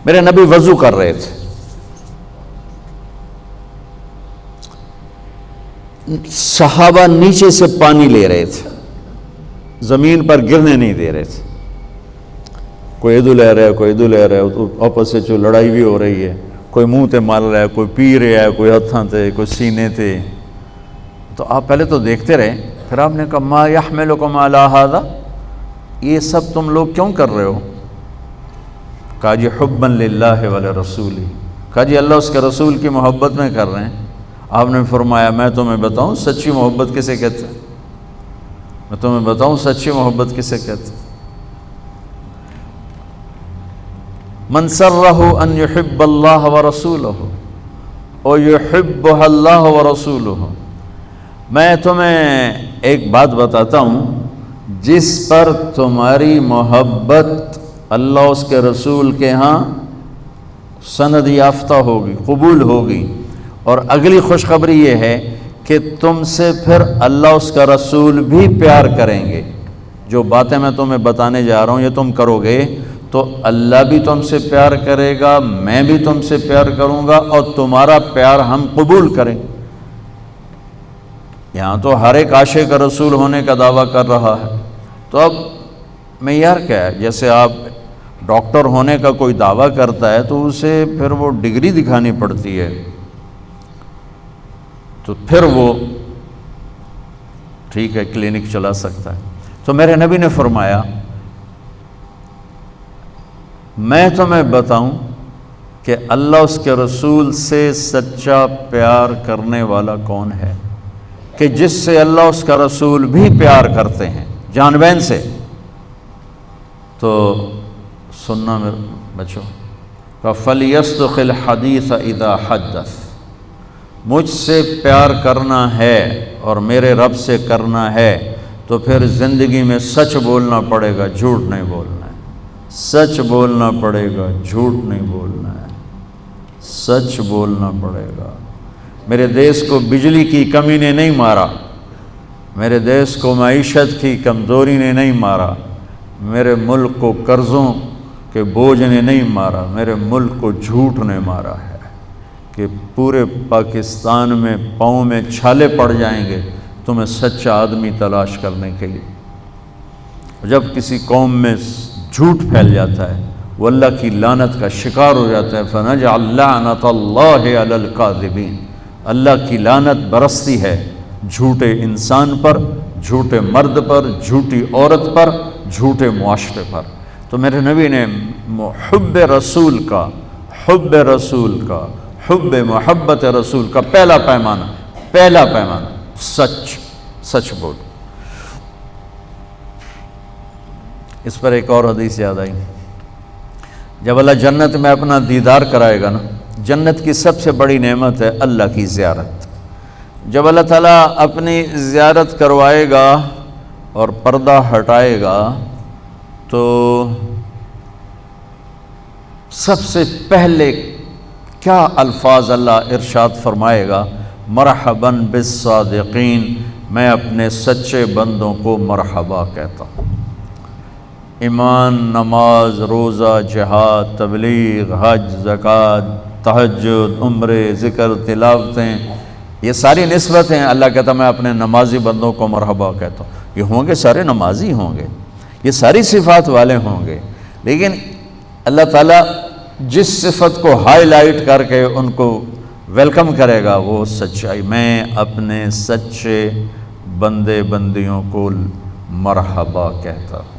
میرے نبی وضو کر رہے تھے، صحابہ نیچے سے پانی لے رہے تھے، زمین پر گرنے نہیں دے رہے تھے، کوئی ادھر لے رہا ہے، کوئی ادھر لے رہا ہے، آپس سے جو لڑائی بھی ہو رہی ہے، کوئی منہ تے مال رہا ہے، کوئی پی رہا ہے، کوئی ہتھاں تے، کوئی سینے تے. تو آپ پہلے تو دیکھتے رہے، پھر آپ نے کہا ما یحملکم علی ھذا، یہ سب تم لوگ کیوں کر رہے ہو؟ کہا جی حبا للہ ولرسولہ، کہا جی اللہ اس کے رسول کی محبت میں کر رہے ہیں. آپ نے فرمایا میں تمہیں بتاؤں سچی محبت کسے کہتے ہیں؟ میں تمہیں بتاؤں سچی محبت کسے کہتے ہیں؟ من سرہ ان یحب اللہ ورسولہ ویحبہ اللہ ورسولہ. میں تمہیں ایک بات بتاتا ہوں جس پر تمہاری محبت اللہ اس کے رسول کے ہاں سند یافتہ ہوگی، قبول ہوگی، اور اگلی خوشخبری یہ ہے کہ تم سے پھر اللہ اس کا رسول بھی پیار کریں گے. جو باتیں میں تمہیں بتانے جا رہا ہوں یہ تم کرو گے تو اللہ بھی تم سے پیار کرے گا، میں بھی تم سے پیار کروں گا، اور تمہارا پیار ہم قبول کریں. یہاں تو ہر ایک عاشق رسول ہونے کا دعویٰ کر رہا ہے، تو اب معیار کیا ہے؟ جیسے آپ ڈاکٹر ہونے کا کوئی دعویٰ کرتا ہے تو اسے پھر وہ ڈگری دکھانی پڑتی ہے، تو پھر وہ ٹھیک ہے کلینک چلا سکتا ہے. تو میرے نبی نے فرمایا میں تمہیں بتاؤں کہ اللہ اس کے رسول سے سچا پیار کرنے والا کون ہے، کہ جس سے اللہ اس کا رسول بھی پیار کرتے ہیں جان بین سے. تو سننا میرے بچوں، فَلْيَصْدُقِ الْحَدِيثَ إِذَا حَدَّثَ، مجھ سے پیار کرنا ہے اور میرے رب سے کرنا ہے تو پھر زندگی میں سچ بولنا پڑے گا، جھوٹ نہیں بولنا ہے. سچ بولنا پڑے گا، جھوٹ نہیں بولنا ہے، سچ بولنا پڑے گا. میرے دیس کو بجلی کی کمی نے نہیں مارا، میرے دیس کو معیشت کی کمزوری نے نہیں مارا، میرے ملک کو قرضوں کے بوجھ نے نہیں مارا، میرے ملک کو جھوٹ نے مارا ہے کہ پورے پاکستان میں پاؤں میں چھالے پڑ جائیں گے تمہیں سچا آدمی تلاش کرنے کے لیے. جب کسی قوم میں جھوٹ پھیل جاتا ہے وہ اللہ کی لعنت کا شکار ہو جاتا ہے. فَنَجْعَلْ لَعْنَةَ اللَّهِ عَلَى الْكَاذِبِينَ، اللہ کی لعنت برستی ہے جھوٹے انسان پر، جھوٹے مرد پر، جھوٹی عورت پر، جھوٹے معاشرے پر. تو میرے نبی نے حب رسول کا، حب رسول کا، حب محبت رسول کا پہلا پیمانہ سچ بول. اس پر ایک اور حدیث یاد آئی. جب اللہ جنت میں اپنا دیدار کرائے گا نا، جنت کی سب سے بڑی نعمت ہے اللہ کی زیارت. جب اللہ تعالیٰ اپنی زیارت کروائے گا اور پردہ ہٹائے گا تو سب سے پہلے کیا الفاظ اللہ ارشاد فرمائے گا؟ مرحباً بالصادقین، میں اپنے سچے بندوں کو مرحبا کہتا ہوں. ایمان، نماز، روزہ، جہاد، تبلیغ، حج، زکوٰۃ، تہجد، عمرے، ذکر، تلاوتیں، یہ ساری نسبتیں اللہ کہتا میں اپنے نمازی بندوں کو مرحبا کہتا ہوں. یہ ہوں گے سارے نمازی ہوں گے، یہ ساری صفات والے ہوں گے، لیکن اللہ تعالیٰ جس صفت کو ہائی لائٹ کر کے ان کو ویلکم کرے گا وہ سچائی. میں اپنے سچے بندے بندیوں کو مرحبا کہتا ہوں.